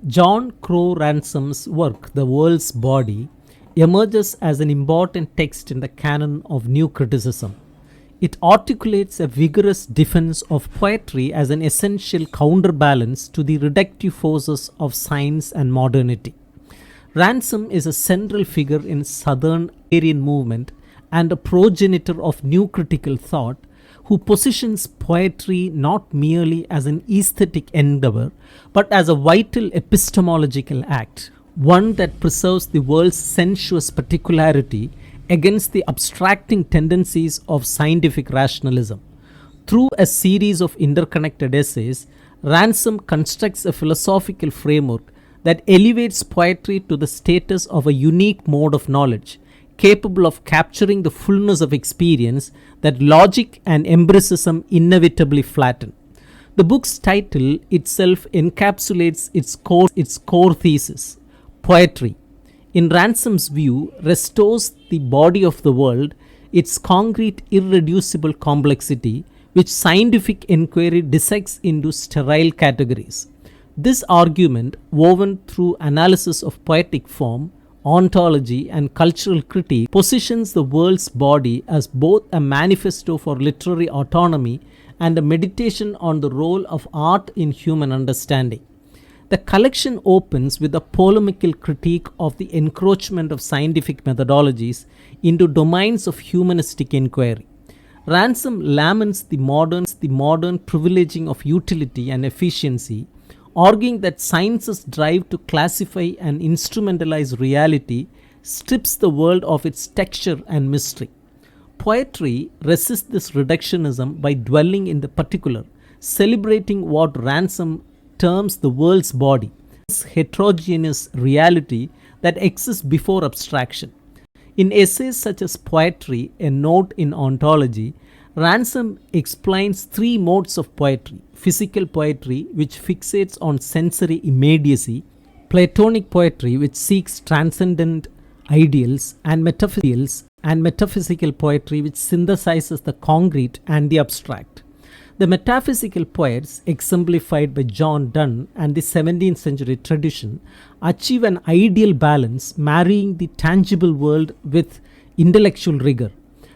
John Crowe Ransom's work, The World's Body, emerges as an important text in the canon of new criticism. It articulates a vigorous defense of poetry as an essential counterbalance to the reductive forces of science and modernity. Ransom is a central figure in Southern Aryan movement and a progenitor of new critical thought who positions poetry not merely as an aesthetic endeavor but as a vital epistemological act, one that preserves the world's sensuous particularity against the abstracting tendencies of scientific rationalism. Through a series of interconnected essays, Ransom constructs a philosophical framework that elevates poetry to the status of a unique mode of knowledge, capable of capturing the fullness of experience that logic and empiricism inevitably flatten. The book's title itself encapsulates its core thesis. Poetry, in Ransom's view, restores the body of the world its concrete, irreducible complexity, which scientific inquiry dissects into sterile categories. This argument, woven through analysis of poetic form, ontology, and cultural critique, positions the world's body as both a manifesto for literary autonomy and a meditation on the role of art in human understanding. The collection opens with a polemical critique of the encroachment of scientific methodologies into domains of humanistic inquiry. Ransom laments the modern privileging of utility and efficiency, arguing that science's drive to classify and instrumentalize reality strips the world of its texture and mystery. Poetry resists this reductionism by dwelling in the particular, celebrating what Ransom terms the world's body, this heterogeneous reality that exists before abstraction. In essays such as Poetry, a Note in Ontology, Ransom explains three modes of poetry: physical poetry, which fixates on sensory immediacy; Platonic poetry, which seeks transcendent ideals; and metaphysical poetry, which synthesizes the concrete and the abstract. The metaphysical poets, exemplified by John Donne and the 17th century tradition, achieve an ideal balance, marrying the tangible world with intellectual rigor.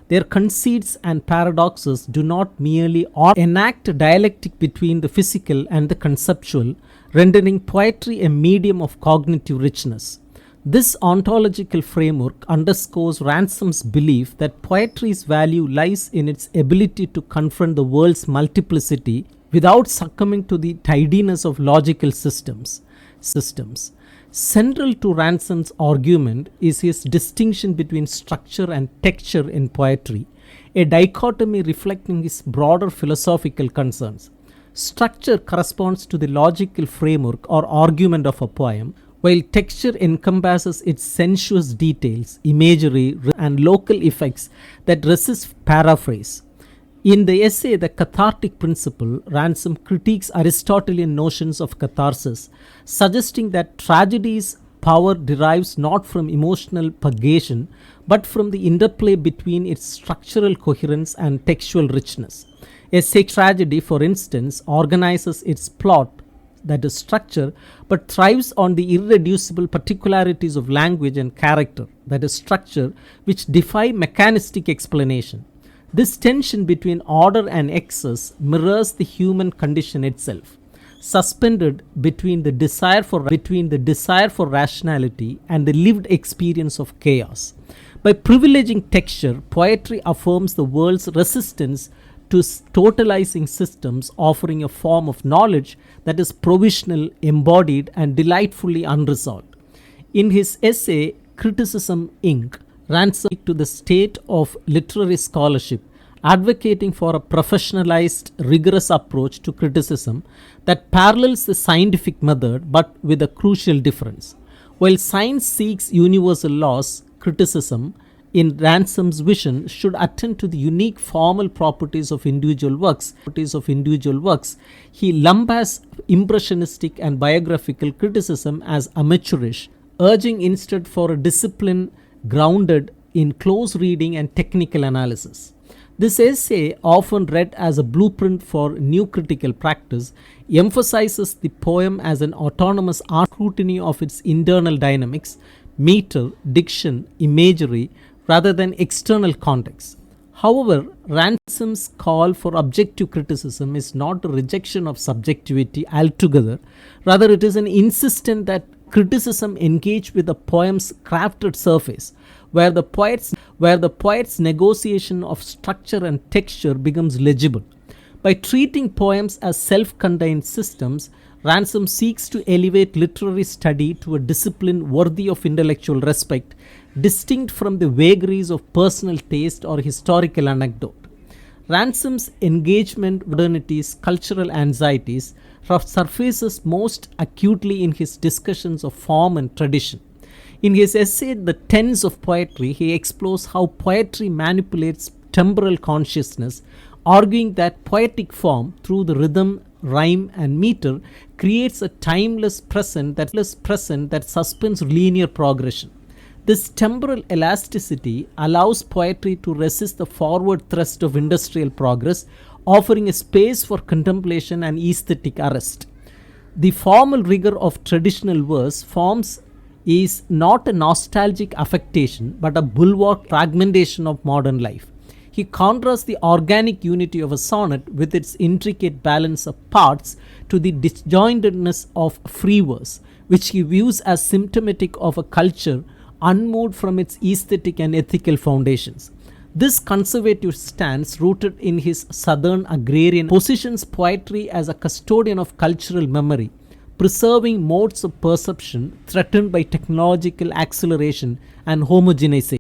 Their conceits and paradoxes do not merely enact a dialectic between the physical and the conceptual, rendering poetry a medium of cognitive richness. This ontological framework underscores Ransom's belief that poetry's value lies in its ability to confront the world's multiplicity without succumbing to the tidiness of logical systems. Central to Ransom's argument is his distinction between structure and texture in poetry, a dichotomy reflecting his broader philosophical concerns. Structure corresponds to the logical framework or argument of a poem, while texture encompasses its sensuous details, imagery, and local effects that resist paraphrase. In the essay The Cathartic Principle, Ransom critiques Aristotelian notions of catharsis, suggesting that tragedy's power derives not from emotional purgation, but from the interplay between its structural coherence and textual richness. A sacred tragedy, for instance, organizes its plot, that is structure, but thrives on the irreducible particularities of language and character, that is structure, which defy mechanistic explanation. This tension between order and excess mirrors the human condition itself, suspended between the desire for rationality and the lived experience of chaos. By privileging texture, poetry affirms the world's resistance to totalizing systems, offering a form of knowledge that is provisional, embodied, and delightfully unresolved. In his essay Criticism, Inc., Ransom to the state of literary scholarship, advocating for a professionalized, rigorous approach to criticism that parallels the scientific method but with a crucial difference. While science seeks universal laws, criticism, in Ransom's vision, should attend to the unique formal properties of individual works. He lambasts impressionistic and biographical criticism as amateurish, urging instead for a discipline grounded in close reading and technical analysis. This essay, often read as a blueprint for new critical practice, emphasizes the poem as an autonomous art scrutiny of its internal dynamics, meter, diction, imagery, rather than external context. However, Ransom's call for objective criticism is not a rejection of subjectivity altogether, rather, it is an insistence that criticism engage with the poem's crafted surface, where the poet's negotiation of structure and texture becomes legible. By treating poems as self-contained systems, Ransom seeks to elevate literary study to a discipline worthy of intellectual respect, distinct from the vagaries of personal taste or historical anecdote. Ransom's engagement with modernity's cultural anxieties surfaces most acutely in his discussions of form and tradition. In his essay The Tense of Poetry, he explores how poetry manipulates temporal consciousness, arguing that poetic form, through the rhythm, rhyme, and meter, creates a timeless present that suspends linear progression. This temporal elasticity allows poetry to resist the forward thrust of industrial progress, offering a space for contemplation and aesthetic arrest. The formal rigor of traditional verse forms is not a nostalgic affectation but a bulwark fragmentation of modern life. He contrasts the organic unity of a sonnet with its intricate balance of parts to the disjointedness of free verse, which he views as symptomatic of a culture unmoved from its aesthetic and ethical foundations. This conservative stance, rooted in his Southern agrarian, positions poetry as a custodian of cultural memory, preserving modes of perception threatened by technological acceleration and homogenization.